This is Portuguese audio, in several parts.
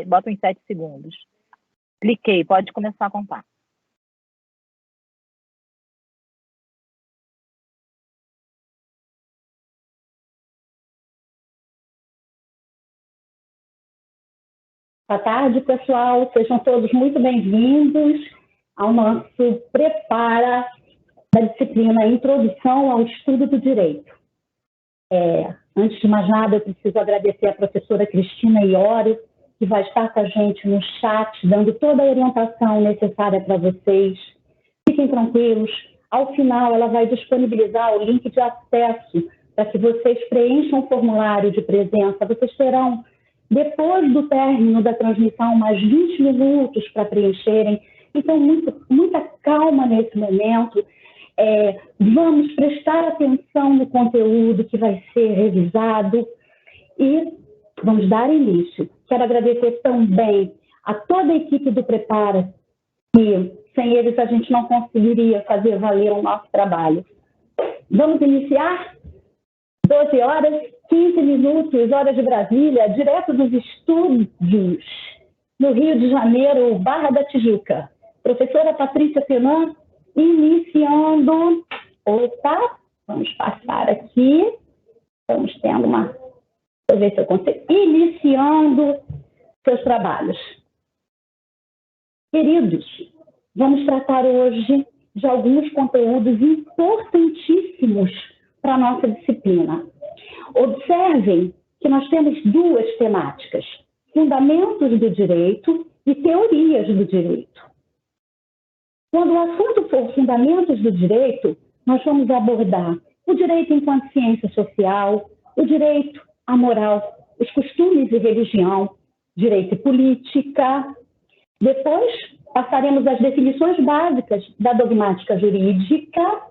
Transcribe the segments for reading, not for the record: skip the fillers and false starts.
Bota em 7 segundos. Cliquei, pode começar a contar. Boa tarde, pessoal. Sejam todos muito bem-vindos ao nosso Prepara da disciplina Introdução ao Estudo do Direito. Antes de mais nada, eu preciso agradecer a professora Cristina Iório, que vai estar com a gente no chat, dando toda a orientação necessária para vocês. Fiquem tranquilos. Ao final, ela vai disponibilizar o link de acesso para que vocês preencham o formulário de presença. Vocês terão, depois do término da transmissão, mais 20 minutos para preencherem. Então, muita calma nesse momento. Vamos prestar atenção no conteúdo que vai ser revisado e vamos dar início. Quero agradecer também a toda a equipe do Prepara, que sem eles a gente não conseguiria fazer valer o nosso trabalho. Vamos iniciar? 12 horas, 15 minutos, hora de Brasília, direto dos estúdios no Rio de Janeiro, Barra da Tijuca. Professora Patrícia Penan, iniciando. Opa, vamos passar aqui. Estamos tendo uma... Deixa eu ver se eu consigo. Iniciando seus trabalhos. Queridos, vamos tratar hoje de alguns conteúdos importantíssimos para a nossa disciplina. Observem que nós temos duas temáticas: fundamentos do direito e teorias do direito. Quando o assunto for fundamentos do direito, nós vamos abordar o direito enquanto ciência social, o direito, a moral, os costumes e religião, direito e política. Depois, passaremos às definições básicas da dogmática jurídica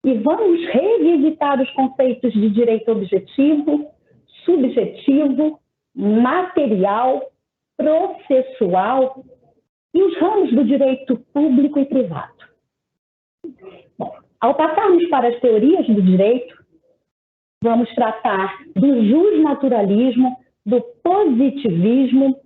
e vamos revisitar os conceitos de direito objetivo, subjetivo, material, processual e os ramos do direito público e privado. Bom, ao passarmos para as teorias do direito, vamos tratar do justnaturalismo, do positivismo,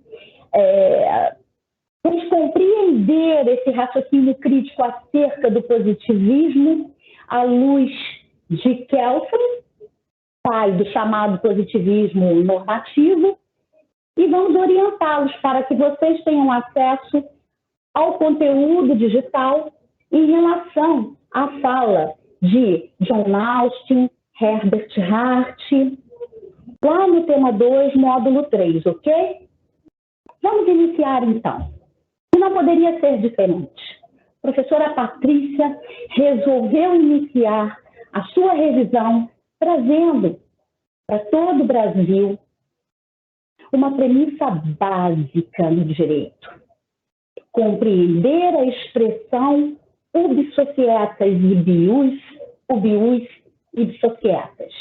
vamos compreender esse raciocínio crítico acerca do positivismo à luz de Kelsen, pai do chamado positivismo normativo, e vamos orientá-los para que vocês tenham acesso ao conteúdo digital em relação à fala de John Austin, Herbert Hart, lá no tema 2, módulo 3, ok? Vamos iniciar, então. E não poderia ser diferente. A professora Patrícia resolveu iniciar a sua revisão trazendo para todo o Brasil uma premissa básica no direito: compreender a expressão ubi societas ibius, ubius ib societas.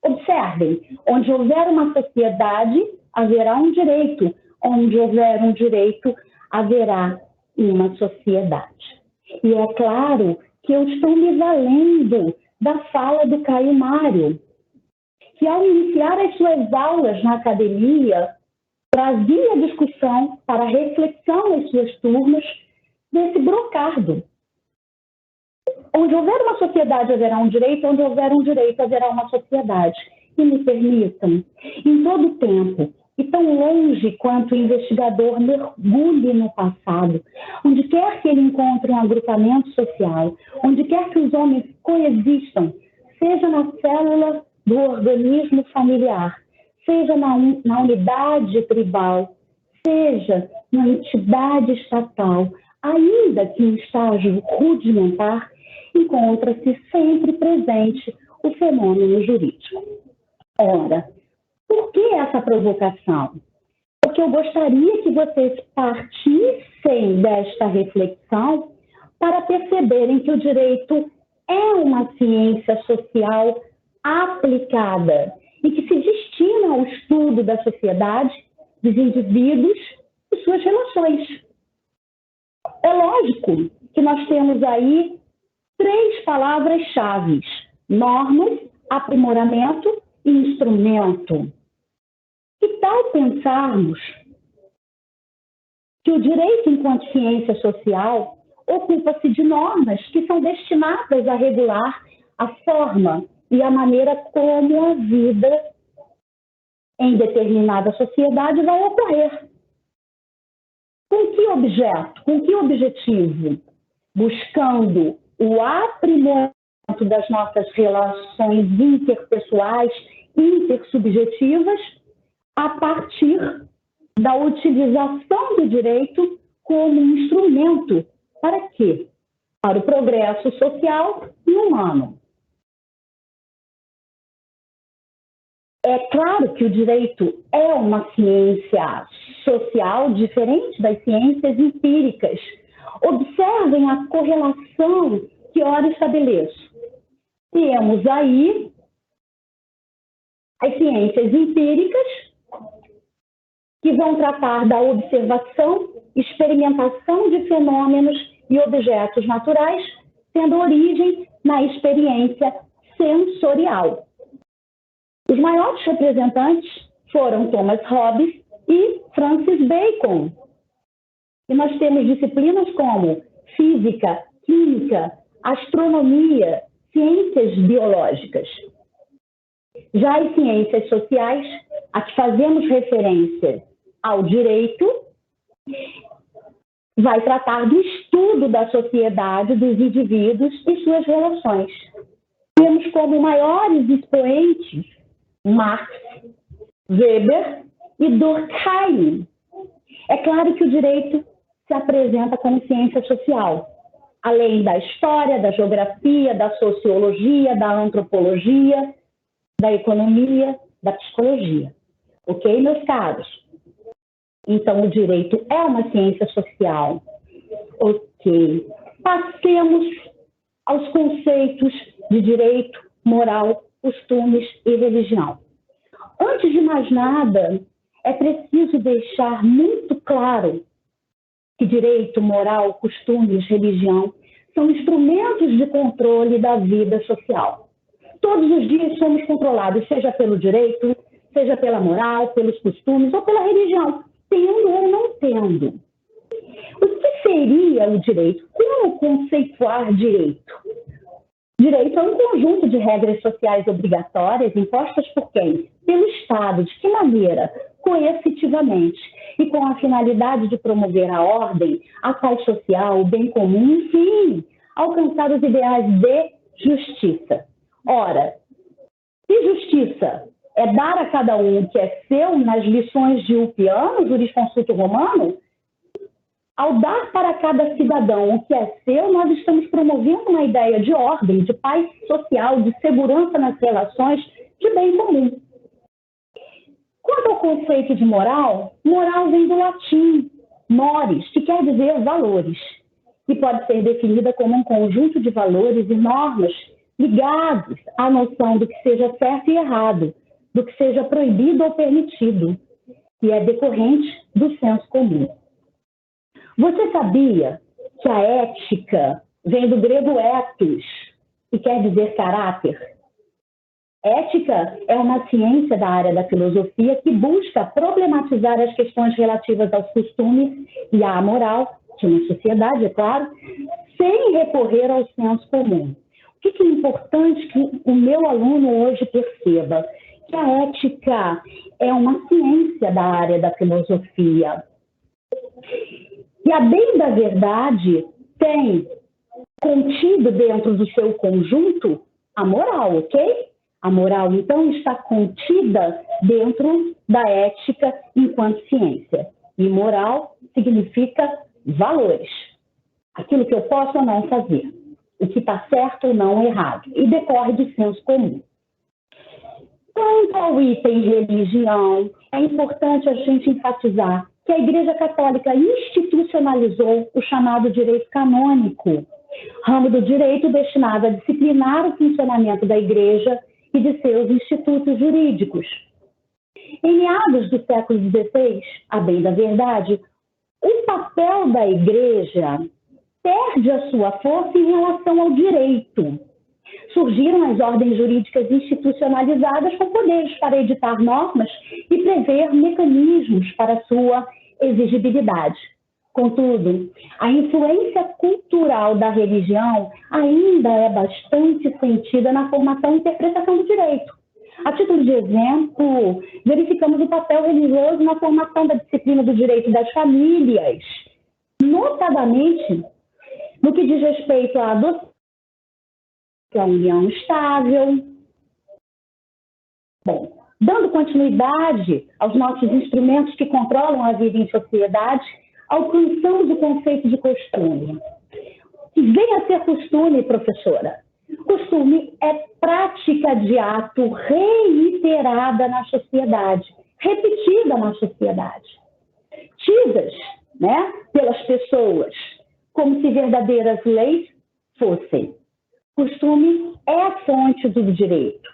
Observem, onde houver uma sociedade, haverá um direito. Onde houver um direito, haverá uma sociedade. E é claro que eu estou me valendo da fala do Caio Mário, que ao iniciar as suas aulas na academia, trazia discussão para reflexão nas suas turmas desse brocardo. Onde houver uma sociedade, haverá um direito. Onde houver um direito, haverá uma sociedade. E me permitam, em todo tempo, e tão longe quanto o investigador mergulhe no passado, onde quer que ele encontre um agrupamento social, onde quer que os homens coexistam, seja na célula do organismo familiar, seja na unidade tribal, seja na entidade estatal, ainda que em estágio rudimentar, encontra-se sempre presente o fenômeno jurídico. Ora, por que essa provocação? Porque eu gostaria que vocês partissem desta reflexão para perceberem que o direito é uma ciência social aplicada e que se destina ao estudo da sociedade, dos indivíduos e suas relações. É lógico que nós temos aí 3 palavras-chave: normas, aprimoramento e instrumento. E tal pensarmos que o direito, enquanto ciência social, ocupa-se de normas que são destinadas a regular a forma e a maneira como a vida em determinada sociedade vai ocorrer. Com que objeto? Com que objetivo? Buscando o aprimoramento das nossas relações interpessoais, intersubjetivas, a partir da utilização do direito como um instrumento para quê? Para o progresso social e humano. É claro que o direito é uma ciência social diferente das ciências empíricas. Observem a correlação que ora estabeleço. Temos aí as ciências empíricas, que vão tratar da observação, experimentação de fenômenos e objetos naturais, tendo origem na experiência sensorial. Os maiores representantes foram Thomas Hobbes e Francis Bacon. E nós temos disciplinas como física, química, astronomia, ciências biológicas. Já as ciências sociais, a que fazemos referência ao direito, vai tratar do estudo da sociedade, dos indivíduos e suas relações. Temos como maiores expoentes Marx, Weber e Durkheim. É claro que o direito se apresenta como ciência social, além da história, da geografia, da sociologia, da antropologia, da economia, da psicologia. Ok, meus caros? Então, o direito é uma ciência social. Ok. Passemos aos conceitos de direito, moral, costumes e religião. Antes de mais nada, é preciso deixar muito claro que direito, moral, costumes, religião são instrumentos de controle da vida social. Todos os dias somos controlados, seja pelo direito, seja pela moral, pelos costumes ou pela religião, tendo ou não tendo. O que seria o direito? Como conceituar direito? Direito é um conjunto de regras sociais obrigatórias impostas por quem? Pelo Estado. De que maneira? Coercitivamente. E com a finalidade de promover a ordem, a paz social, o bem comum, enfim, alcançar os ideais de justiça. Ora, se justiça é dar a cada um o que é seu nas lições de Ulpiano, jurisconsulto romano, ao dar para cada cidadão o que é seu, nós estamos promovendo uma ideia de ordem, de paz social, de segurança nas relações, de bem comum. Quanto ao conceito de moral, moral vem do latim, mores, que quer dizer valores, e pode ser definida como um conjunto de valores e normas ligados à noção do que seja certo e errado, do que seja proibido ou permitido, que é decorrente do senso comum. Você sabia que a ética vem do grego ethos, que quer dizer caráter? Ética é uma ciência da área da filosofia que busca problematizar as questões relativas aos costumes e à moral de uma sociedade, é claro, sem recorrer ao senso comum. O que é importante que o meu aluno hoje perceba? Que a ética é uma ciência da área da filosofia. E, a bem da verdade, tem contido dentro do seu conjunto a moral, ok? A moral, então, está contida dentro da ética enquanto ciência. E moral significa valores. Aquilo que eu posso ou não fazer. O que está certo ou não errado. E decorre do senso comum. Quanto ao item religião, é importante a gente enfatizar que a Igreja Católica institucionalizou o chamado direito canônico, ramo do direito destinado a disciplinar o funcionamento da Igreja e de seus institutos jurídicos. Em meados do século XVI, a bem da verdade, o papel da Igreja perde a sua força em relação ao direito. Surgiram as ordens jurídicas institucionalizadas com poderes para editar normas e prever mecanismos para sua exigibilidade. Contudo, a influência cultural da religião ainda é bastante sentida na formação e interpretação do direito. A título de exemplo, verificamos o papel religioso na formação da disciplina do direito das famílias, notadamente no que diz respeito à adoção, à união estável. Bom, dando continuidade aos nossos instrumentos que controlam a vida em sociedade, alcançamos o conceito de costume. Que vem a ser costume, professora? Costume é prática de ato reiterada na sociedade, repetida na sociedade. Tidas, né, pelas pessoas como se verdadeiras leis fossem. Costume é a fonte do direito.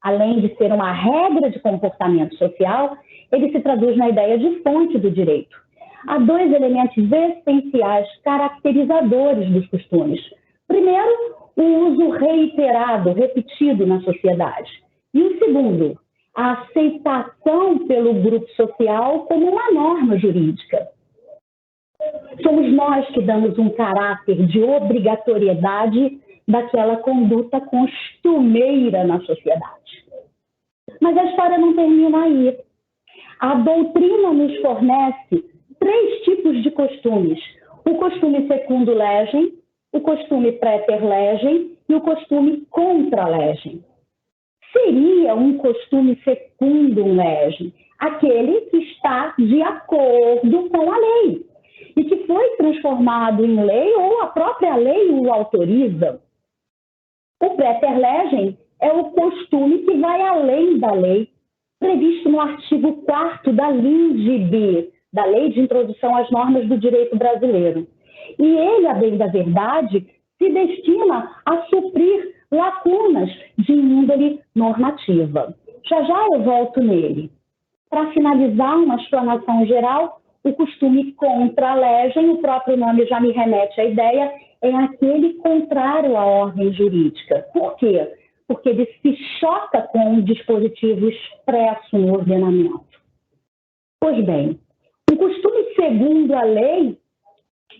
Além de ser uma regra de comportamento social, ele se traduz na ideia de fonte do direito. Há dois elementos essenciais caracterizadores dos costumes. Primeiro, o uso reiterado, repetido na sociedade. E o segundo, a aceitação pelo grupo social como uma norma jurídica. Somos nós que damos um caráter de obrigatoriedade daquela conduta costumeira na sociedade. Mas a história não termina aí. A doutrina nos fornece 3 tipos de costumes: o costume secundum legem, o costume praeter legem e o costume contra legem. Seria um costume secundum legem aquele que está de acordo com a lei e que foi transformado em lei ou a própria lei o autoriza. O praeter legem é o costume que vai além da lei, previsto no artigo 4º da LINDB, da Lei de Introdução às Normas do Direito Brasileiro. E ele, a bem da verdade, se destina a suprir lacunas de índole normativa. Já já eu volto nele. Para finalizar uma explanação geral, o costume contra legem, o próprio nome já me remete à ideia, é aquele contrário à ordem jurídica. Por quê? Porque ele se choca com um dispositivo expresso no ordenamento. Pois bem, o costume segundo a lei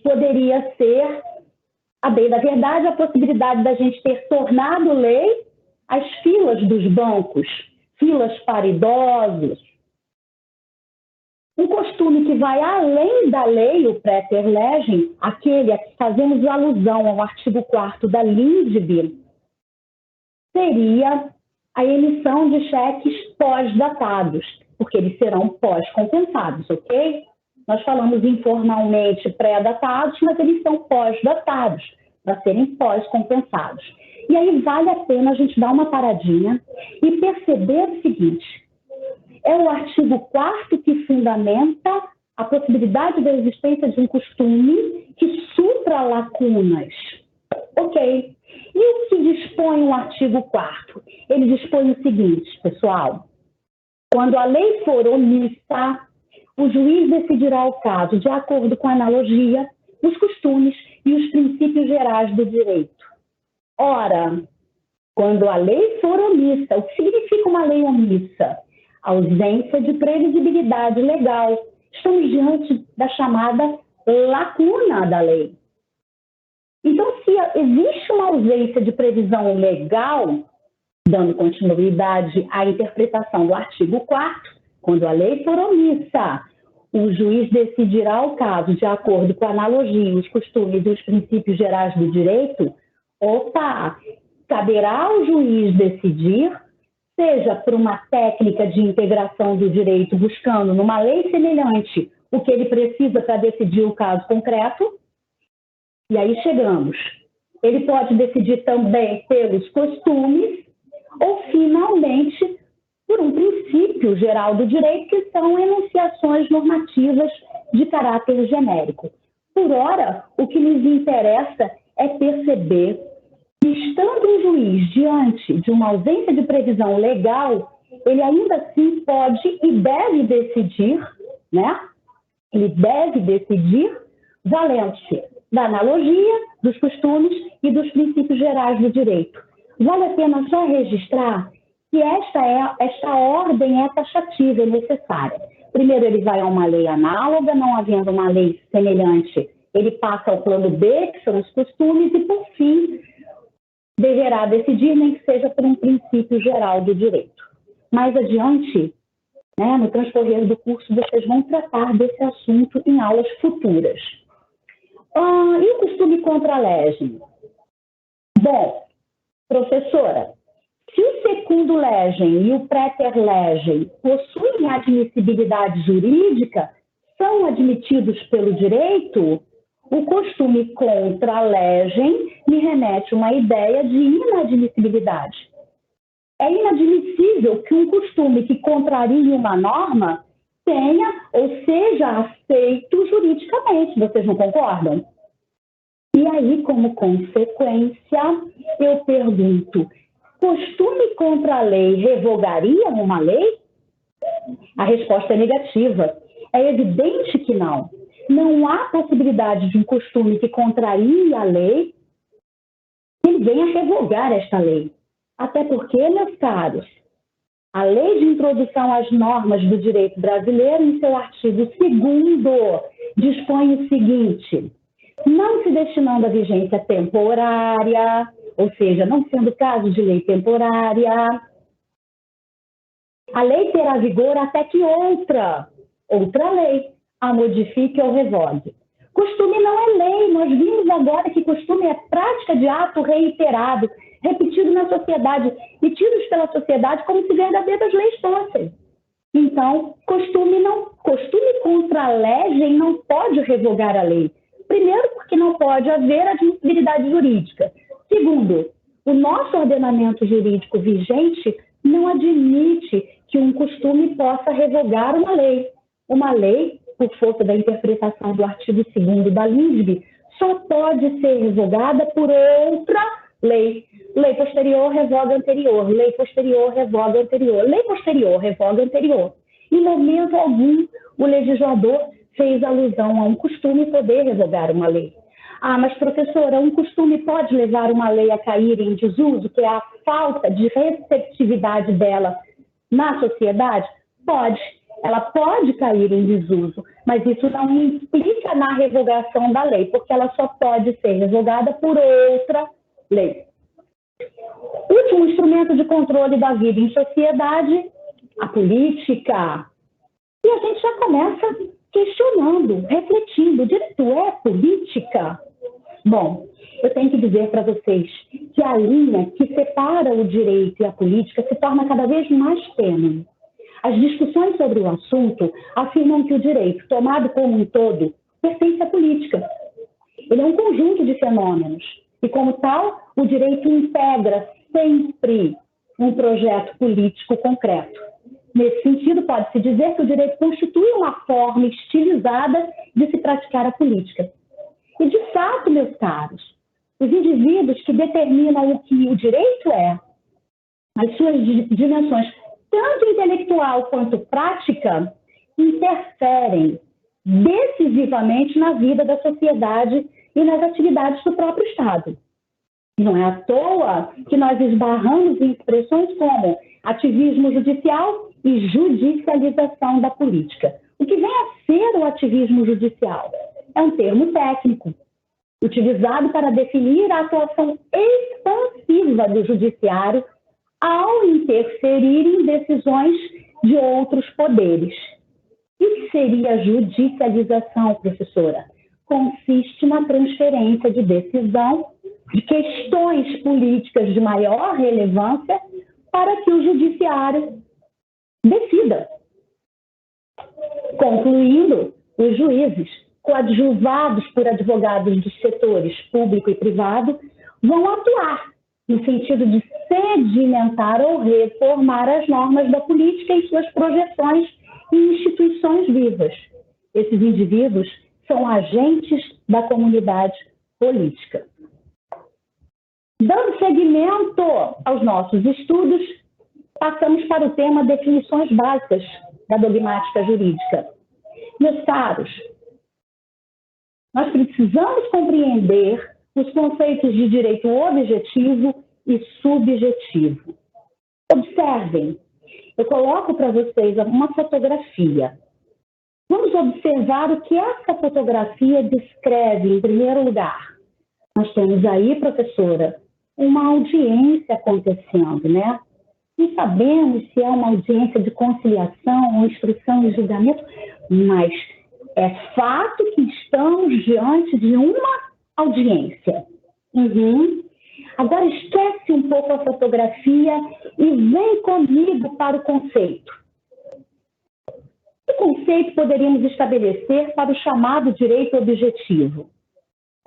poderia ser, a bem da verdade, a possibilidade da gente ter tornado lei as filas dos bancos, filas para idosos. Um costume que vai além da lei, o praeter legem, aquele a que fazemos alusão ao artigo 4º da LINDB, seria a emissão de cheques pós-datados, porque eles serão pós-compensados, ok? Nós falamos informalmente pré-datados, mas eles são pós-datados, para serem pós-compensados. E aí vale a pena a gente dar uma paradinha e perceber o seguinte: é o artigo 4º que fundamenta a possibilidade da existência de um costume que supra lacunas. Ok. E o que dispõe o artigo 4º? Ele dispõe o seguinte, pessoal: quando a lei for omissa, o juiz decidirá o caso de acordo com a analogia, os costumes e os princípios gerais do direito. Ora, quando a lei for omissa, o que significa uma lei omissa? Ausência de previsibilidade legal. Estamos diante da chamada lacuna da lei. Então, se existe uma ausência de previsão legal, dando continuidade à interpretação do artigo 4º, quando a lei for omissa, o juiz decidirá o caso de acordo com a analogia, os costumes e os princípios gerais do direito. Opa! Caberá ao juiz decidir, seja por uma técnica de integração do direito, buscando numa lei semelhante o que ele precisa para decidir o caso concreto. E aí chegamos. Ele pode decidir também pelos costumes ou, finalmente, por um princípio geral do direito, que são enunciações normativas de caráter genérico. Por ora, o que nos interessa é perceber que, estando um juiz diante de uma ausência de previsão legal, ele ainda assim pode e deve decidir, né? Ele deve decidir valendo-se da analogia, dos costumes e dos princípios gerais do direito. Vale a pena só registrar que esta ordem é taxativa, é necessária. Primeiro, ele vai a uma lei análoga, não havendo uma lei semelhante, ele passa ao plano B, que são os costumes, e, por fim, deverá decidir, nem que seja por um princípio geral do direito. Mais adiante, né, no transcorrer do curso, vocês vão tratar desse assunto em aulas futuras. E o costume contra a legem? Bom, professora, se o secundo legem e o préter legem possuem admissibilidade jurídica, são admitidos pelo direito, o costume contra a legem me remete a uma ideia de inadmissibilidade. É inadmissível que um costume que contrarie uma norma tenha ou seja aceito juridicamente, vocês não concordam? E aí, como consequência, eu pergunto, costume contra a lei revogaria uma lei? A resposta é negativa. É evidente que não. Não há possibilidade de um costume que contraria a lei que ele venha revogar esta lei. Até porque, meus caros, a Lei de Introdução às Normas do Direito Brasileiro, em seu artigo 2º, dispõe o seguinte: não se destinando a vigência temporária, ou seja, não sendo caso de lei temporária, a lei terá vigor até que outra lei a modifique ou revogue. Costume não é lei, nós vimos agora que costume é prática de ato reiterado, repetido na sociedade e tidos pela sociedade como se verdadeiras leis fossem. Então, costume contra a legem não pode revogar a lei. Primeiro, porque não pode haver admissibilidade jurídica. Segundo, o nosso ordenamento jurídico vigente não admite que um costume possa revogar uma lei. Uma lei, por força da interpretação do artigo 2º da LINSB, só pode ser revogada por outra lei. Lei posterior revoga anterior, lei posterior revoga anterior, lei posterior revoga anterior. Em momento algum, o legislador fez alusão a um costume poder revogar uma lei. Ah, mas professora, um costume pode levar uma lei a cair em desuso, que é a falta de receptividade dela na sociedade? Pode. Ela pode cair em desuso, mas isso não implica na revogação da lei, porque ela só pode ser revogada por outra lei. Último instrumento de controle da vida em sociedade, a política. E a gente já começa questionando, refletindo, o direito é política? Bom, eu tenho que dizer para vocês que a linha que separa o direito e a política se torna cada vez mais tênue. As discussões sobre o assunto afirmam que o direito, tomado como um todo, pertence à política. Ele é um conjunto de fenômenos e, como tal, o direito integra sempre um projeto político concreto. Nesse sentido, pode-se dizer que o direito constitui uma forma estilizada de se praticar a política. E, de fato, meus caros, os indivíduos que determinam o que o direito é, as suas dimensões, tanto intelectual quanto prática, interferem decisivamente na vida da sociedade e nas atividades do próprio Estado. E não é à toa que nós esbarramos em expressões como ativismo judicial e judicialização da política. O que vem a ser o ativismo judicial? É um termo técnico, utilizado para definir a atuação expansiva do judiciário ao interferir em decisões de outros poderes. E o que seria a judicialização, professora? Consiste na transferência de decisão de questões políticas de maior relevância para que o judiciário decida. Concluindo, os juízes, coadjuvados por advogados dos setores público e privado, vão atuar no sentido de sedimentar ou reformar as normas da política e suas projeções em instituições vivas. Esses indivíduos são agentes da comunidade política. Dando seguimento aos nossos estudos, passamos para o tema definições básicas da dogmática jurídica. Meus caros, nós precisamos compreender os conceitos de direito objetivo e subjetivo. Observem, eu coloco para vocês uma fotografia. Vamos observar o que essa fotografia descreve, em primeiro lugar. Nós temos aí, professora, uma audiência acontecendo, né? Não sabemos se é uma audiência de conciliação ou instrução e julgamento, mas é fato que estamos diante de uma audiência. Agora esquece um pouco a fotografia e vem comigo para o conceito. Que conceito poderíamos estabelecer para o chamado direito objetivo?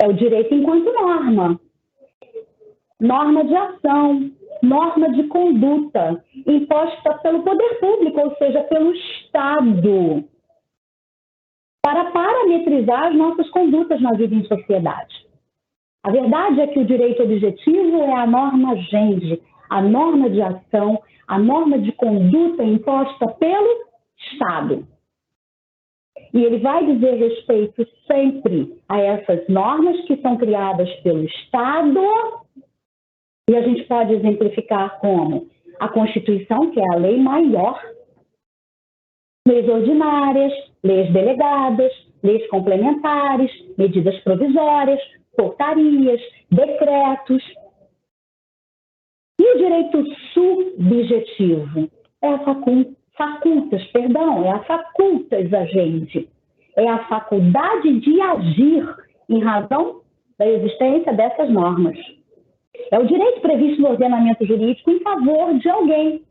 É o direito enquanto norma. Norma de ação, norma de conduta, imposta pelo poder público, ou seja, pelo Estado, para parametrizar as nossas condutas na vida em sociedade. A verdade é que o direito objetivo é a norma gênese, a norma de ação, a norma de conduta imposta pelo Estado. E ele vai dizer respeito sempre a essas normas que são criadas pelo Estado. E a gente pode exemplificar como a Constituição, que é a lei maior, leis ordinárias, leis delegadas, leis complementares, medidas provisórias, portarias, decretos. E o direito subjetivo é a facultas agendi, é a faculdade de agir em razão da existência dessas normas. É o direito previsto no ordenamento jurídico em favor de alguém.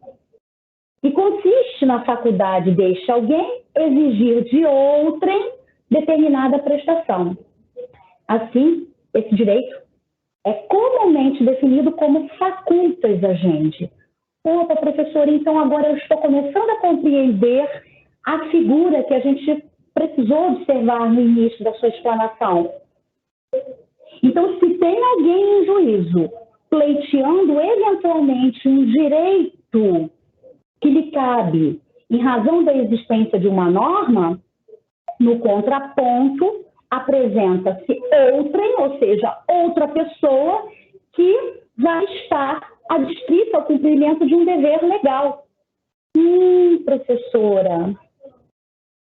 E consiste na faculdade deste alguém exigir de outrem determinada prestação. Assim, esse direito é comumente definido como facultas agendi. Opa, professora, então agora eu estou começando a compreender a figura que a gente precisou observar no início da sua explanação. Então, se tem alguém em juízo pleiteando eventualmente um direito que lhe cabe em razão da existência de uma norma, no contraponto apresenta-se outrem, ou seja, outra pessoa que vai estar adstrita ao cumprimento de um dever legal. Professora,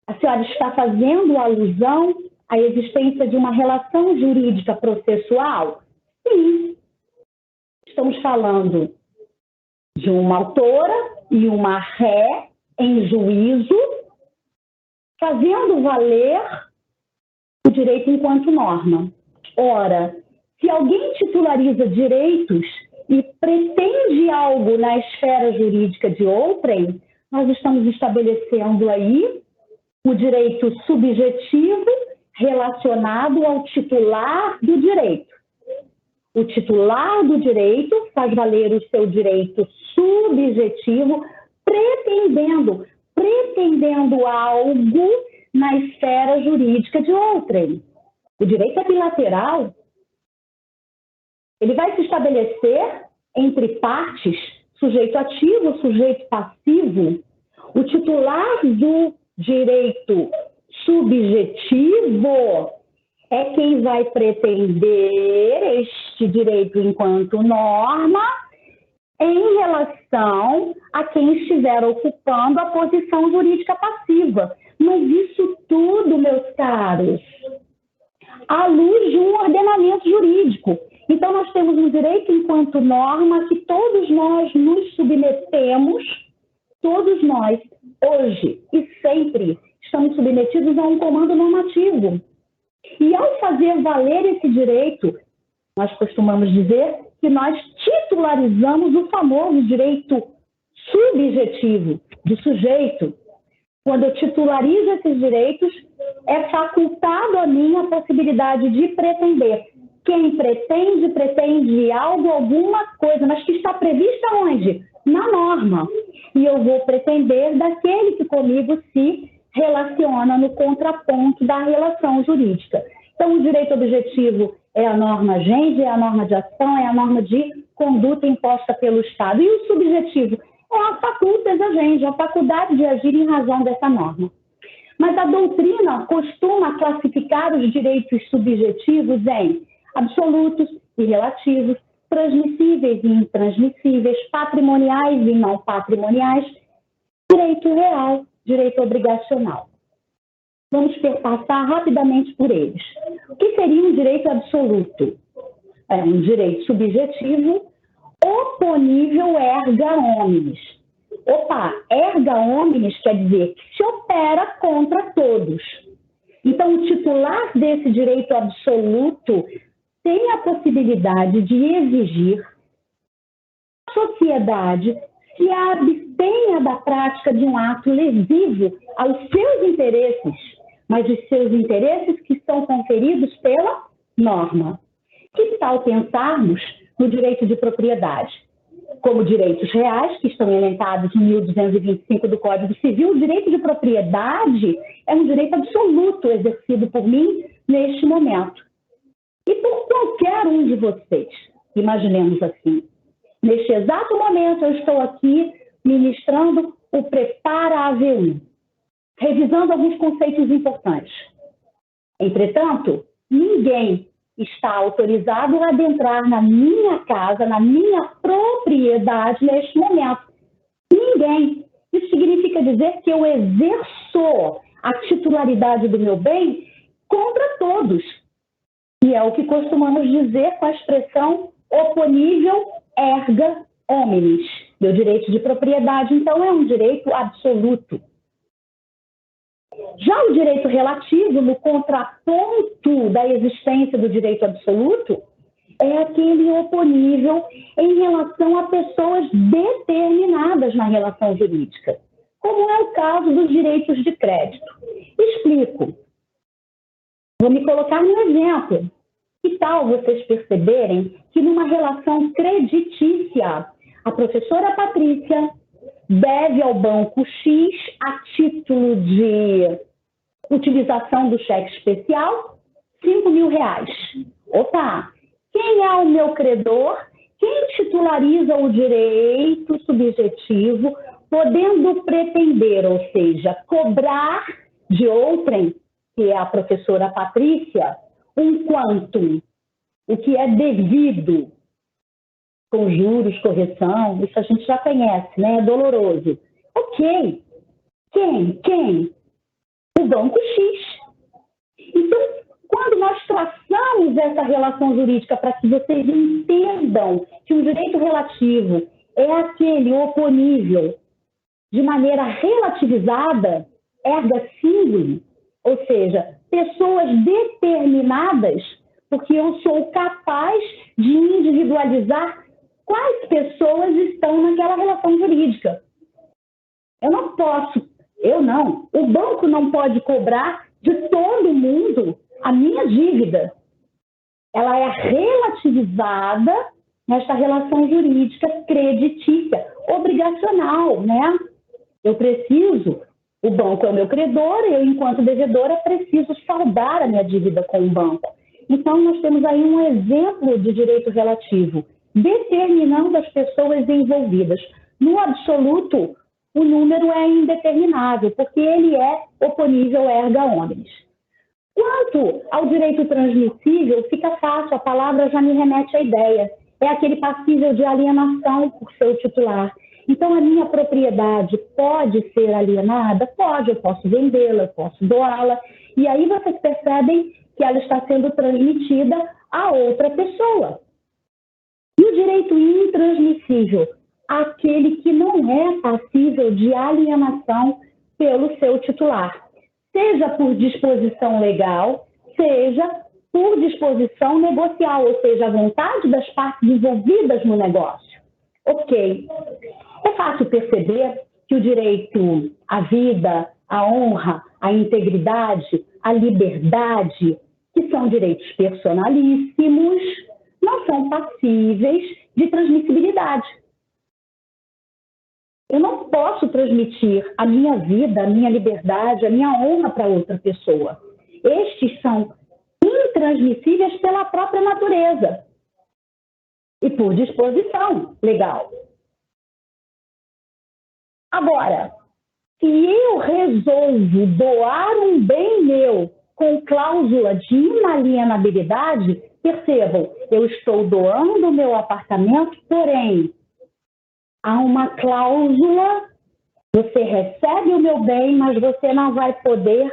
a senhora está fazendo alusão à existência de uma relação jurídica processual? Sim. Estamos falando de uma autora e uma ré em juízo, fazendo valer o direito enquanto norma. Ora, se alguém titulariza direitos e pretende algo na esfera jurídica de outrem, nós estamos estabelecendo aí o direito subjetivo relacionado ao titular do direito. O titular do direito faz valer o seu direito subjetivo, pretendendo algo na esfera jurídica de outrem. O direito é bilateral. Ele vai se estabelecer entre partes, sujeito ativo, sujeito passivo. O titular do direito subjetivo é quem vai pretender este direito enquanto norma em relação a quem estiver ocupando a posição jurídica passiva. Mas isso tudo, meus caros, à luz de um ordenamento jurídico. Então, nós temos um direito enquanto norma que todos nós nos submetemos, todos nós, hoje e sempre, estamos submetidos a um comando normativo. E ao fazer valer esse direito, nós costumamos dizer que nós titularizamos o famoso direito subjetivo, de sujeito. Quando eu titularizo esses direitos, é facultado a mim a possibilidade de pretender. Quem pretende algo, alguma coisa, mas que está prevista onde? Na norma. E eu vou pretender daquele que comigo se relaciona no contraponto da relação jurídica. Então, o direito objetivo é a norma gênese, é a norma de ação, é a norma de conduta imposta pelo Estado. E o subjetivo é a facultas agendi, a faculdade de agir em razão dessa norma. Mas a doutrina costuma classificar os direitos subjetivos em absolutos e relativos, transmissíveis e intransmissíveis, patrimoniais e não patrimoniais, direito real, direito obrigacional. Vamos passar rapidamente por eles. O que seria um direito absoluto? É um direito subjetivo oponível erga omnes. Opa, erga omnes quer dizer que se opera contra todos. Então, o titular desse direito absoluto tem a possibilidade de exigir que a sociedade se abstenha da prática de um ato lesivo aos seus interesses, mas os seus interesses que são conferidos pela norma. Que tal pensarmos no direito de propriedade? Como direitos reais, que estão elencados no 1225 do Código Civil, o direito de propriedade é um direito absoluto exercido por mim neste momento. E por qualquer um de vocês, imaginemos assim. Neste exato momento, eu estou aqui ministrando o Prepara AV1, revisando alguns conceitos importantes. Entretanto, ninguém está autorizado a adentrar na minha casa, na minha propriedade neste momento. Ninguém. Isso significa dizer que eu exerço a titularidade do meu bem contra todos. E é o que costumamos dizer com a expressão oponível erga omnes. Meu direito de propriedade, então, é um direito absoluto. Já o direito relativo, no contraponto da existência do direito absoluto, é aquele oponível em relação a pessoas determinadas na relação jurídica, como é o caso dos direitos de crédito. Explico. Vou me colocar num exemplo. Que tal vocês perceberem que numa relação creditícia, a professora Patrícia deve ao banco X, a título de utilização do cheque especial, R$5.000. Opa! Quem é o meu credor? Quem titulariza o direito subjetivo, podendo pretender, ou seja, cobrar de outrem, que é a professora Patrícia, um quantum, o que é devido, com juros, correção, isso a gente já conhece, né? É doloroso. Ok. Quem? O banco X. Então, quando nós traçamos essa relação jurídica para que vocês entendam que o direito relativo é aquele oponível de maneira relativizada, erga singuli, ou seja, pessoas determinadas, porque eu sou capaz de individualizar quais pessoas estão naquela relação jurídica. O banco não pode cobrar de todo mundo a minha dívida. Ela é relativizada nesta relação jurídica creditícia, obrigacional, né? O banco é o meu credor, eu, enquanto devedora, preciso saldar a minha dívida com o banco. Então, nós temos aí um exemplo de direito relativo, determinando as pessoas envolvidas. No absoluto, o número é indeterminável, porque ele é oponível erga omnes. Quanto ao direito transmissível, fica fácil, a palavra já me remete à ideia. É aquele passível de alienação por seu titular. Então, a minha propriedade pode ser alienada? Pode, eu posso vendê-la, eu posso doá-la. E aí vocês percebem que ela está sendo transmitida a outra pessoa. E o direito intransmissível? Aquele que não é passível de alienação pelo seu titular. Seja por disposição legal, seja por disposição negocial, ou seja, a vontade das partes envolvidas no negócio. Ok. É fácil perceber que o direito à vida, à honra, à integridade, à liberdade, que são direitos personalíssimos, não são passíveis de transmissibilidade. Eu não posso transmitir a minha vida, a minha liberdade, a minha honra para outra pessoa. Estes são intransmissíveis pela própria natureza e por disposição legal. Agora, se eu resolvo doar um bem meu com cláusula de inalienabilidade, percebam, eu estou doando o meu apartamento, porém, há uma cláusula, você recebe o meu bem, mas você não vai poder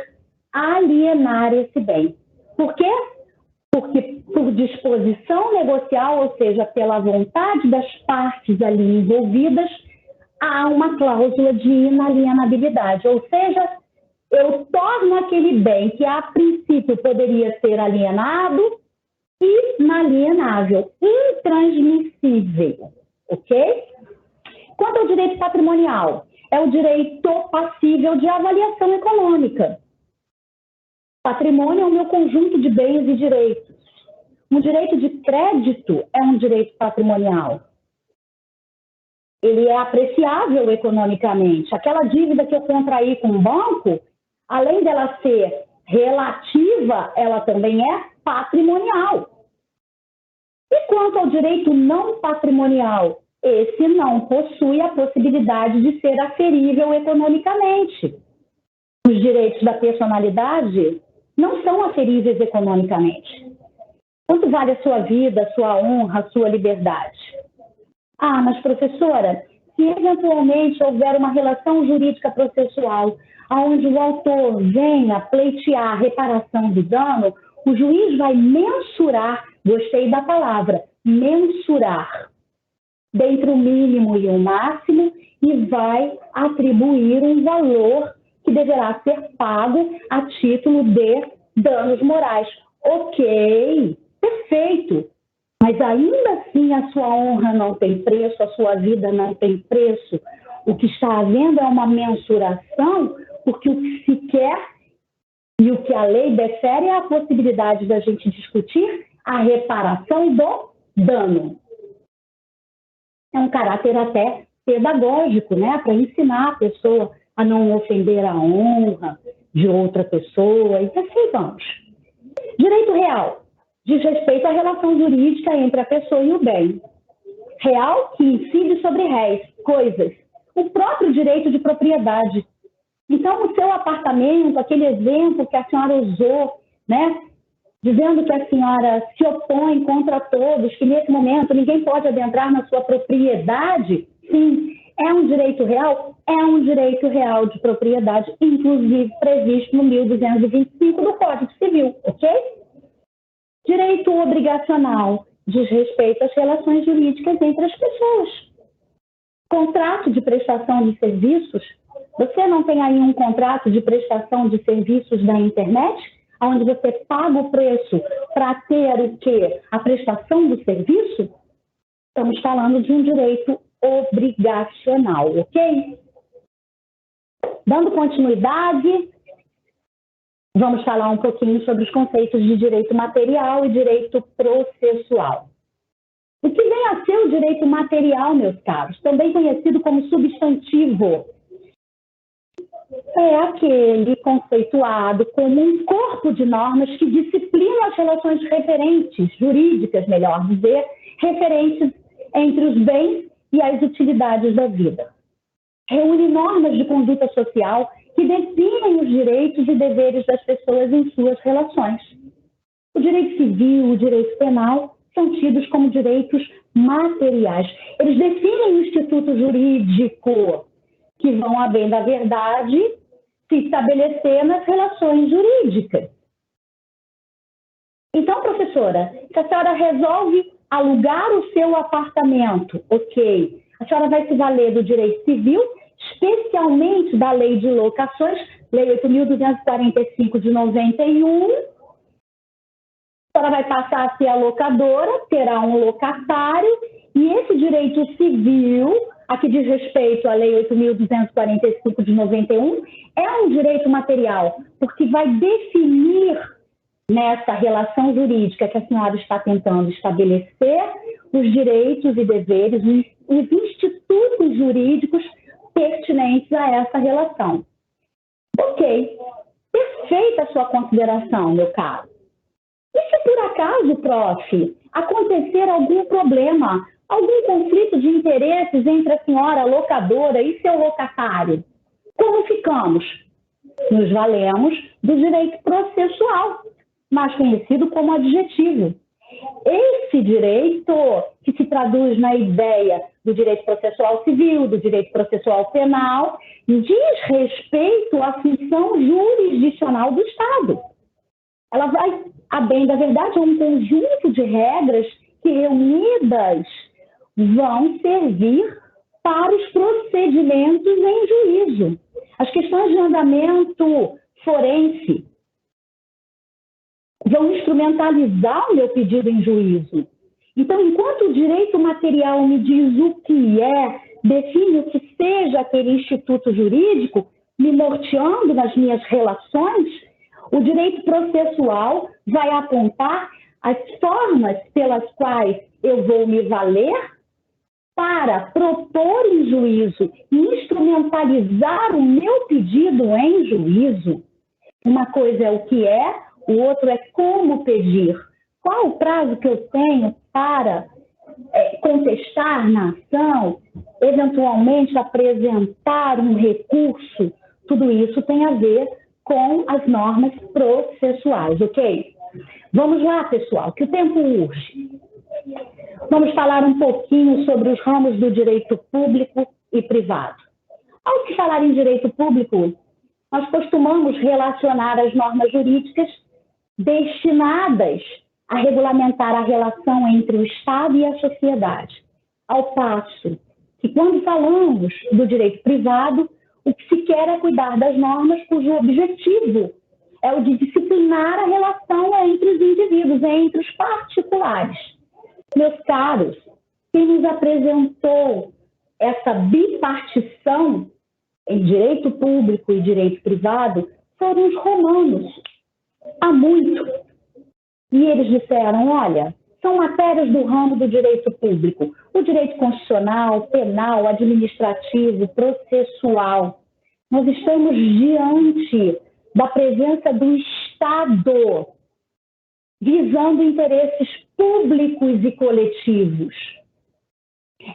alienar esse bem. Por quê? Porque por disposição negocial, ou seja, pela vontade das partes ali envolvidas, há uma cláusula de inalienabilidade, ou seja, eu torno aquele bem que a princípio poderia ser alienado inalienável, intransmissível, ok? Quanto ao direito patrimonial, é o direito passível de avaliação econômica. Patrimônio é o meu conjunto de bens e direitos. Um direito de crédito é um direito patrimonial. Ele é apreciável economicamente. Aquela dívida que eu contraí com o banco, além dela ser relativa, ela também é patrimonial. E quanto ao direito não patrimonial, esse não possui a possibilidade de ser aferível economicamente. Os direitos da personalidade não são aferíveis economicamente. Quanto vale a sua vida, a sua honra, a sua liberdade? Ah, mas professora, se eventualmente houver uma relação jurídica processual onde o autor venha pleitear a reparação do dano, o juiz vai mensurar, gostei da palavra, mensurar, dentre o mínimo e o máximo, e vai atribuir um valor que deverá ser pago a título de danos morais. Ok, perfeito. Mas ainda assim a sua honra não tem preço, a sua vida não tem preço. O que está havendo é uma mensuração, porque o que se quer e o que a lei defere é a possibilidade da gente discutir a reparação do dano. É um caráter até pedagógico, né? Para ensinar a pessoa a não ofender a honra de outra pessoa, e assim vamos. Direito real diz respeito à relação jurídica entre a pessoa e o bem. Real que incide sobre réis, coisas. O próprio direito de propriedade. Então, o seu apartamento, aquele exemplo que a senhora usou, né? Dizendo que a senhora se opõe contra todos, que nesse momento ninguém pode adentrar na sua propriedade, sim, é um direito real? É um direito real de propriedade, inclusive previsto no 1225 do Código Civil, ok? Direito obrigacional diz respeito às relações jurídicas entre as pessoas. Contrato de prestação de serviços, você não tem aí um contrato de prestação de serviços da internet, onde você paga o preço para ter o quê? A prestação do serviço? Estamos falando de um direito obrigacional, ok? Dando continuidade, vamos falar um pouquinho sobre os conceitos de direito material e direito processual. O que vem a ser o direito material, meus caros? Também conhecido como substantivo. É aquele conceituado como um corpo de normas que disciplinam as relações referentes, jurídicas, melhor dizer, referentes entre os bens e as utilidades da vida. Reúne normas de conduta social que definem os direitos e deveres das pessoas em suas relações. O direito civil, o direito penal são tidos como direitos materiais. Eles definem o instituto jurídico que vão, a bem da verdade, se estabelecer nas relações jurídicas. Então, professora, se a senhora resolve alugar o seu apartamento, ok, a senhora vai se valer do direito civil, especialmente da lei de locações, lei 8.245 de 91, a senhora vai passar a ser a locadora, terá um locatário, e esse direito civil, a que diz respeito à lei 8.245 de 91, é um direito material, porque vai definir nessa relação jurídica que a senhora está tentando estabelecer os direitos e deveres, os institutos jurídicos pertinentes a essa relação. Ok, perfeita a sua consideração, meu caro. E se por acaso, prof, acontecer algum problema, algum conflito de interesses entre a senhora locadora e seu locatário, como ficamos? Nos valemos do direito processual, mais conhecido como adjetivo. Esse direito, que se traduz na ideia do direito processual civil, do direito processual penal, diz respeito à função jurisdicional do Estado. Ela vai, a bem da verdade, é um conjunto de regras que, reunidas, vão servir para os procedimentos em juízo. As questões de andamento forense vão instrumentalizar o meu pedido em juízo. Então, enquanto o direito material me diz o que é, define o que seja aquele instituto jurídico, me norteando nas minhas relações, o direito processual vai apontar as formas pelas quais eu vou me valer para propor em juízo e instrumentalizar o meu pedido em juízo. Uma coisa é o que é, o outro é como pedir. Qual o prazo que eu tenho para contestar na ação, eventualmente apresentar um recurso? Tudo isso tem a ver com as normas processuais, ok? Vamos lá, pessoal, que o tempo urge. Vamos falar um pouquinho sobre os ramos do direito público e privado. Ao se falar em direito público, nós costumamos relacionar as normas jurídicas destinadas a regulamentar a relação entre o Estado e a sociedade. Ao passo que, quando falamos do direito privado, o que se quer é cuidar das normas cujo objetivo é o de disciplinar a relação entre os indivíduos, entre os particulares. Meus caros, quem nos apresentou essa bipartição em direito público e direito privado foram os romanos, há muito. E eles disseram, olha, são matérias do ramo do direito público, o direito constitucional, penal, administrativo, processual. Nós estamos diante da presença do Estado, visando interesses públicos e coletivos.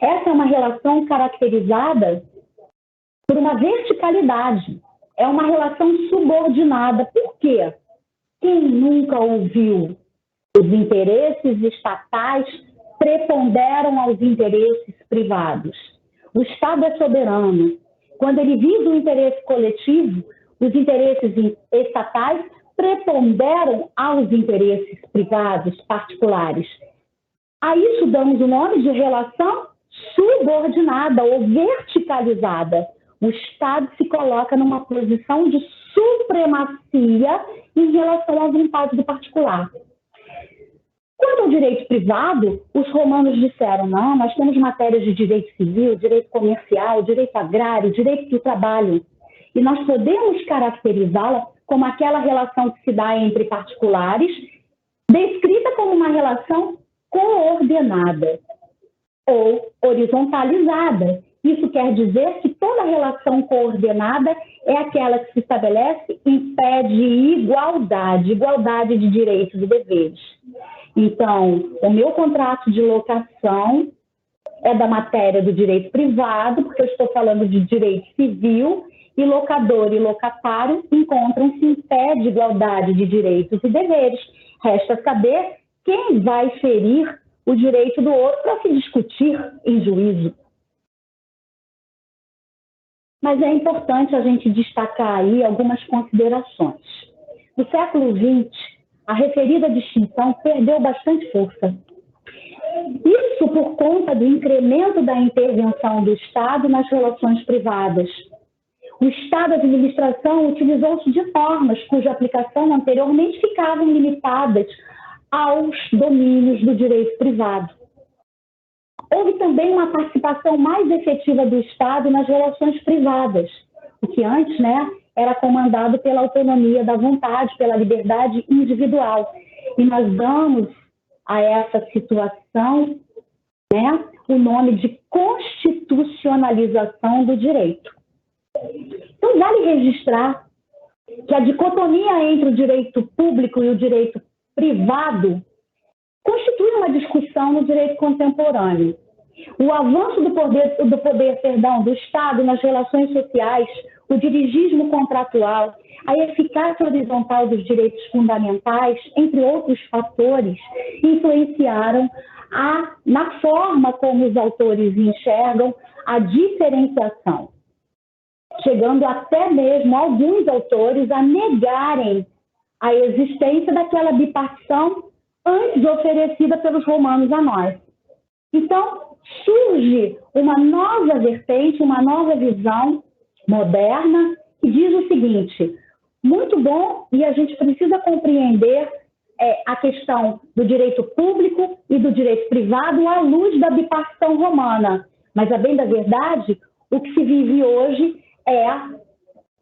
Essa é uma relação caracterizada por uma verticalidade. É uma relação subordinada. Por quê? Quem nunca ouviu? Os interesses estatais preponderam aos interesses privados. O Estado é soberano. Quando ele visa o interesse coletivo, os interesses estatais preponderam aos interesses privados, particulares. A isso damos o nome de relação subordinada ou verticalizada. O Estado se coloca numa posição de supremacia em relação à vontade do particular. Quanto ao direito privado, os romanos disseram, não, nós temos matérias de direito civil, direito comercial, direito agrário, direito do trabalho. E nós podemos caracterizá-la como aquela relação que se dá entre particulares, descrita como uma relação coordenada ou horizontalizada. Isso quer dizer que toda relação coordenada é aquela que se estabelece em pé de igualdade, igualdade de direitos e deveres. Então, o meu contrato de locação é da matéria do direito privado, porque eu estou falando de direito civil, e locador e locatário encontram-se em pé de igualdade de direitos e deveres. Resta saber quem vai ferir o direito do outro para se discutir em juízo. Mas é importante a gente destacar aí algumas considerações. No século XX, a referida distinção perdeu bastante força. Isso por conta do incremento da intervenção do Estado nas relações privadas. O Estado, a administração, utilizou-se de normas cuja aplicação anteriormente ficavam limitadas aos domínios do direito privado. Houve também uma participação mais efetiva do Estado nas relações privadas, o que antes, era comandado pela autonomia da vontade, pela liberdade individual. E nós damos a essa situação, o nome de constitucionalização do direito. Então, vale registrar que a dicotomia entre o direito público e o direito privado constitui uma discussão no direito contemporâneo. O avanço do poder do Estado nas relações sociais, o dirigismo contratual, a eficácia horizontal dos direitos fundamentais, entre outros fatores, influenciaram na forma como os autores enxergam a diferenciação, chegando até mesmo alguns autores a negarem a existência daquela bipartição antes oferecida pelos romanos a nós. Então, surge uma nova vertente, uma nova visão moderna, que diz o seguinte: muito bom, e a gente precisa compreender a questão do direito público e do direito privado à luz da bipartição romana. Mas, a bem da verdade, o que se vive hoje é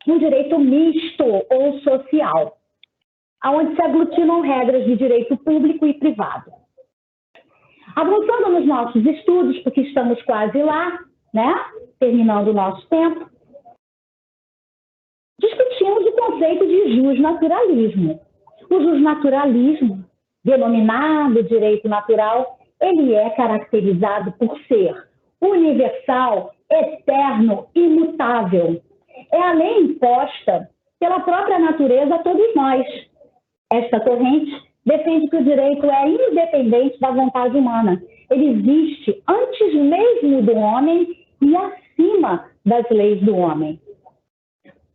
um direito misto ou social, onde se aglutinam regras de direito público e privado. Avançando nos nossos estudos, porque estamos quase lá, né? Terminando o nosso tempo, discutimos o conceito de justnaturalismo. O justnaturalismo, denominado direito natural, ele é caracterizado por ser universal, eterno, imutável. É a lei imposta pela própria natureza a todos nós. Esta corrente defende que o direito é independente da vontade humana. Ele existe antes mesmo do homem e acima das leis do homem.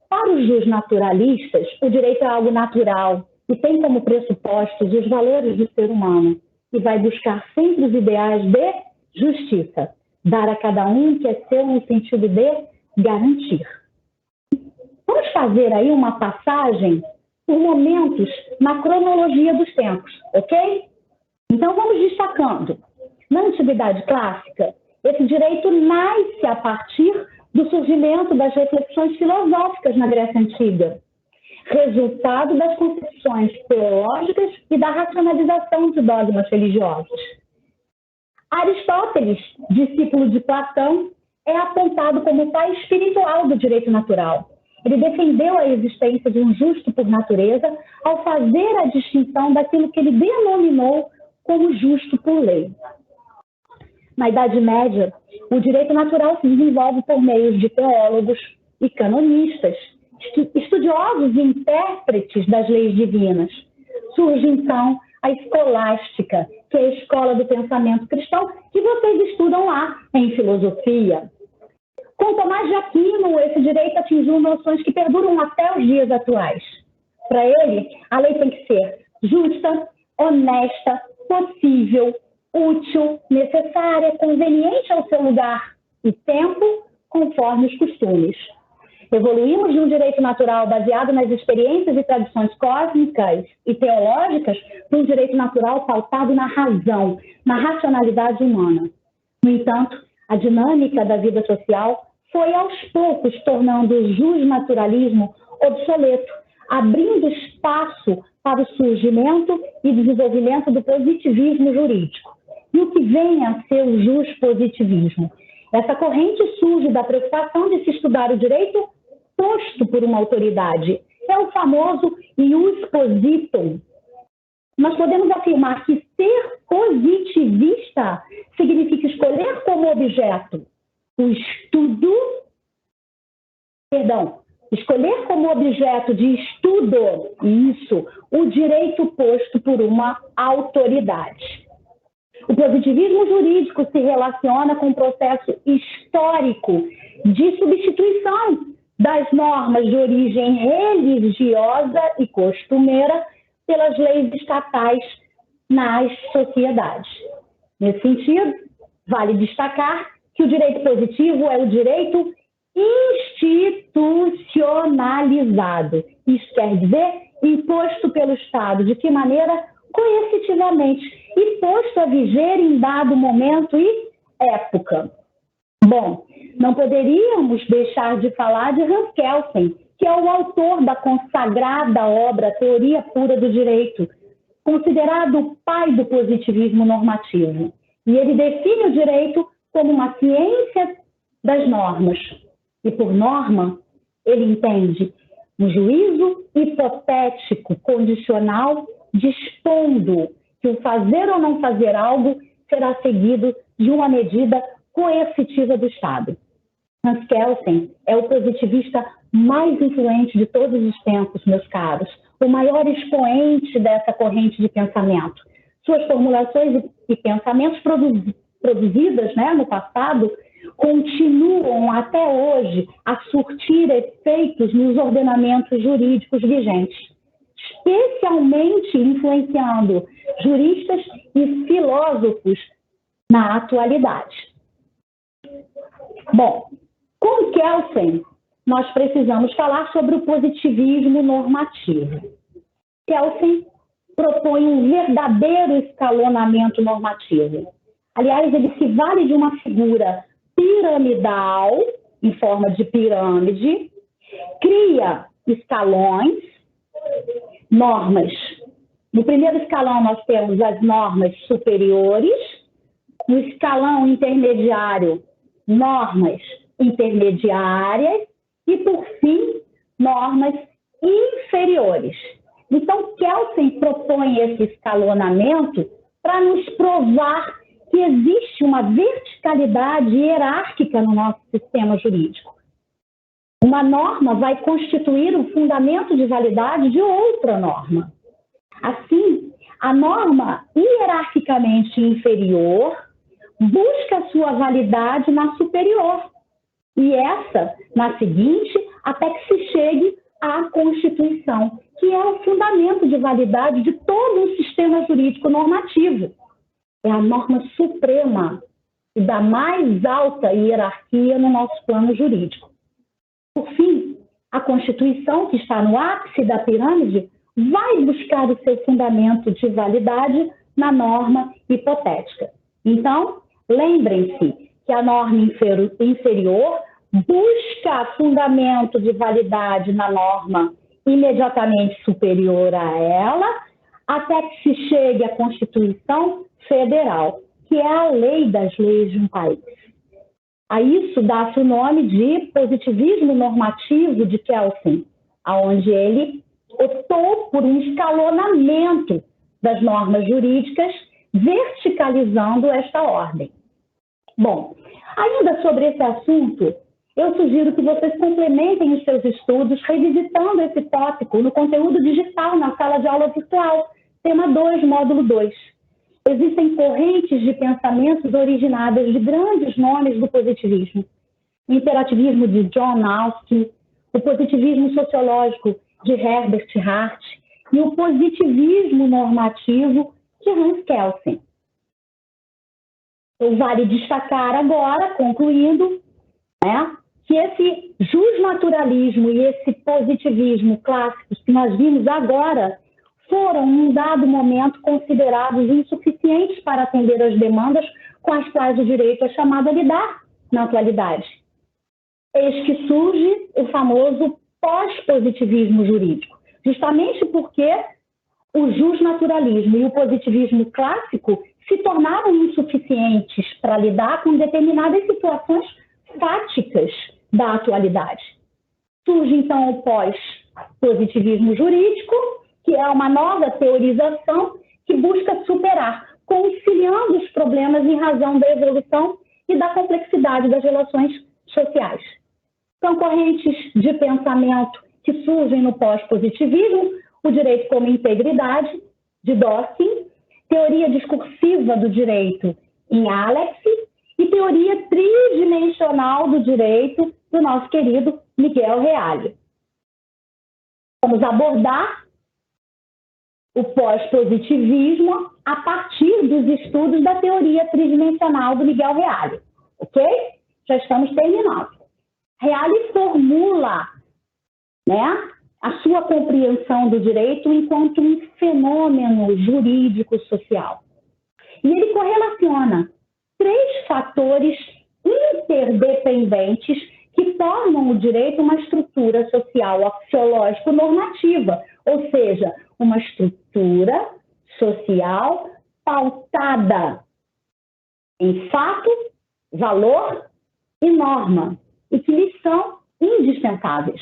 Para os justnaturalistas, o direito é algo natural e tem como pressupostos os valores do ser humano e vai buscar sempre os ideais de justiça, dar a cada um o que é seu no sentido de garantir. Vamos fazer aí uma passagem por momentos na cronologia dos tempos, ok? Então vamos destacando. Na Antiguidade Clássica, esse direito nasce a partir do surgimento das reflexões filosóficas na Grécia Antiga, resultado das concepções teológicas e da racionalização de dogmas religiosos. Aristóteles, discípulo de Platão, é apontado como o pai espiritual do direito natural. Ele defendeu a existência de um justo por natureza ao fazer a distinção daquilo que ele denominou como justo por lei. Na Idade Média, o direito natural se desenvolve por meio de teólogos e canonistas, estudiosos e intérpretes das leis divinas. Surge, então, a escolástica, que é a escola do pensamento cristão, que vocês estudam lá em filosofia. Com Tomás de Aquino, esse direito atingiu noções que perduram até os dias atuais. Para ele, a lei tem que ser justa, honesta, possível, útil, necessária, conveniente ao seu lugar e tempo, conforme os costumes. Evoluímos de um direito natural baseado nas experiências e tradições cósmicas e teológicas para um direito natural pautado na razão, na racionalidade humana. No entanto, a dinâmica da vida social foi aos poucos tornando o justnaturalismo obsoleto, abrindo espaço para o surgimento e desenvolvimento do positivismo jurídico. E o que vem a ser o juspositivismo? Essa corrente surge da preocupação de se estudar o direito posto por uma autoridade. É o famoso ius positum. Nós podemos afirmar que ser positivista significa escolher como objeto o estudo, escolher como objeto de estudo, isso, o direito posto por uma autoridade. O positivismo jurídico se relaciona com um processo histórico de substituição das normas de origem religiosa e costumeira pelas leis estatais nas sociedades. Nesse sentido, vale destacar que o direito positivo é o direito institucionalizado. Isso quer dizer imposto pelo Estado. De que maneira? Coercitivamente. E posto a viger em dado momento e época. Bom, não poderíamos deixar de falar de Hans Kelsen, que é o autor da consagrada obra Teoria Pura do Direito, considerado o pai do positivismo normativo. E ele define o direito como uma ciência das normas. E por norma, ele entende um juízo hipotético, condicional, dispondo que o fazer ou não fazer algo será seguido de uma medida coercitiva do Estado. Hans Kelsen é o positivista mais influente de todos os tempos, meus caros, o maior expoente dessa corrente de pensamento. Suas formulações e pensamentos produzidas, né, no passado continuam até hoje a surtir efeitos nos ordenamentos jurídicos vigentes, especialmente influenciando juristas e filósofos na atualidade. Bom, com Kelsen, nós precisamos falar sobre o positivismo normativo. Kelsen propõe um verdadeiro escalonamento normativo. Aliás, ele se vale de uma figura piramidal, em forma de pirâmide, cria escalões, normas. No primeiro escalão, nós temos as normas superiores, no escalão intermediário, normas intermediárias e, por fim, normas inferiores. Então, Kelsen propõe esse escalonamento para nos provar que existe uma verticalidade hierárquica no nosso sistema jurídico. Uma norma vai constituir o fundamento de validade de outra norma. Assim, a norma hierarquicamente inferior busca sua validade na superior, e essa na seguinte, até que se chegue à Constituição, que é o fundamento de validade de todo o sistema jurídico normativo. É a norma suprema e da mais alta hierarquia no nosso plano jurídico. Por fim, a Constituição, que está no ápice da pirâmide, vai buscar o seu fundamento de validade na norma hipotética. Então, lembrem-se que a norma inferior busca fundamento de validade na norma imediatamente superior a ela, até que se chegue à Constituição Federal, que é a lei das leis de um país. A isso dá-se o nome de positivismo normativo de Kelsen, onde ele optou por um escalonamento das normas jurídicas, verticalizando esta ordem. Bom, ainda sobre esse assunto, eu sugiro que vocês complementem os seus estudos revisitando esse tópico no conteúdo digital na sala de aula virtual, tema 2, módulo 2. Existem correntes de pensamentos originadas de grandes nomes do positivismo. O imperativismo de John Austin, o positivismo sociológico de Herbert Hart e o positivismo normativo de Hans Kelsen. Então, vale destacar agora, concluindo, né, que esse justnaturalismo e esse positivismo clássicos que nós vimos agora foram, num dado momento, considerados insuficientes para atender às demandas com as quais o direito é chamado a lidar na atualidade. Eis que surge o famoso pós-positivismo jurídico, justamente porque o justnaturalismo e o positivismo clássico se tornaram insuficientes para lidar com determinadas situações fáticas da atualidade. Surge, então, o pós-positivismo jurídico, que é uma nova teorização que busca superar, conciliando os problemas em razão da evolução e da complexidade das relações sociais. São correntes de pensamento que surgem no pós-positivismo, o direito como integridade, de Dawkins, teoria discursiva do direito, em Alex, e teoria tridimensional do direito, do nosso querido Miguel Reale. Vamos abordar o pós-positivismo a partir dos estudos da teoria tridimensional do Miguel Reale. Ok? Já estamos terminando. Reale formula, né, a sua compreensão do direito enquanto um fenômeno jurídico-social. E ele correlaciona 3 fatores interdependentes que tornam o direito uma estrutura social axiológico-normativa, ou seja, uma estrutura social pautada em fato, valor e norma, e que lhes são indispensáveis.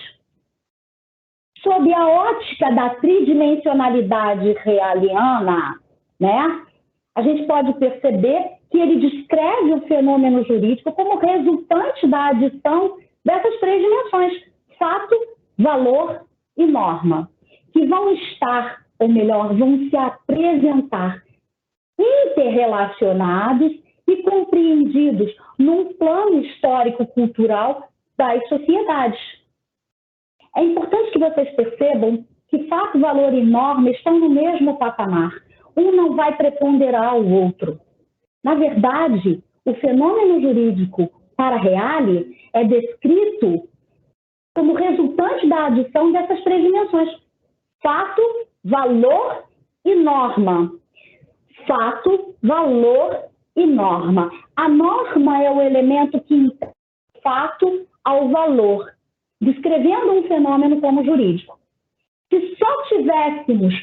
Sob a ótica da tridimensionalidade realiana, né, a gente pode perceber que ele descreve o fenômeno jurídico como resultante da adição dessas três dimensões, fato, valor e norma, que vão estar, ou melhor, vão se apresentar interrelacionados e compreendidos num plano histórico-cultural das sociedades. É importante que vocês percebam que fato, valor e norma estão no mesmo patamar. Um não vai preponderar o outro. Na verdade, o fenômeno jurídico para Reale é descrito como resultante da adição dessas três dimensões: fato, valor e norma. Fato, valor e norma. A norma é o elemento que integra o fato ao valor, descrevendo um fenômeno como jurídico. Se só tivéssemos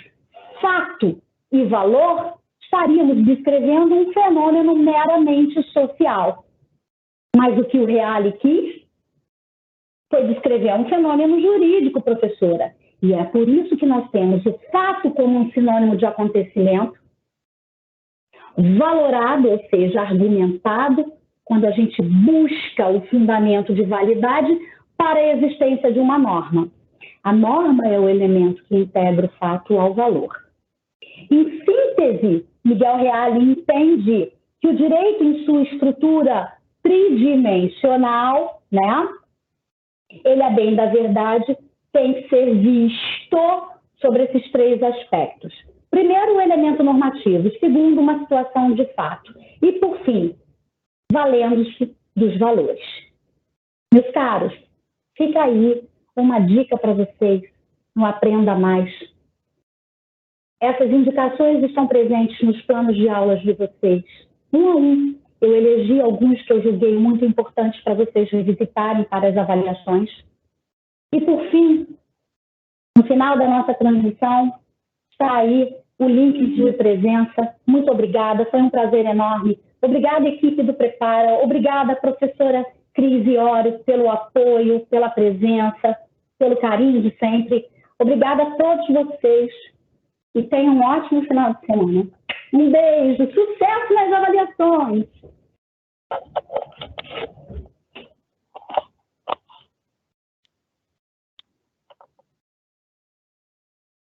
fato e valor, estaríamos descrevendo um fenômeno meramente social. Mas o que o Reale quis foi descrever um fenômeno jurídico, professora. E é por isso que nós temos o fato como um sinônimo de acontecimento, valorado, ou seja, argumentado, quando a gente busca o fundamento de validade para a existência de uma norma. A norma é o elemento que integra o fato ao valor. Em síntese, Miguel Reale entende que o direito, em sua estrutura tridimensional, né, ele, a bem da verdade, tem que ser visto sobre esses três aspectos. Primeiro, o elemento normativo. Segundo, uma situação de fato. E, por fim, valendo-se dos valores. Meus caros, fica aí uma dica para vocês no Aprenda Mais. Essas indicações estão presentes nos planos de aulas de vocês. Um a um, eu elegi alguns que eu julguei muito importantes para vocês revisitarem para as avaliações. E, por fim, no final da nossa transmissão, está aí o link de presença. Muito obrigada, foi um prazer enorme. Obrigada, equipe do Prepara. Obrigada, professora Cris Iores, pelo apoio, pela presença, pelo carinho de sempre. Obrigada a todos vocês e tenham um ótimo final de semana. Um beijo, sucesso nas avaliações!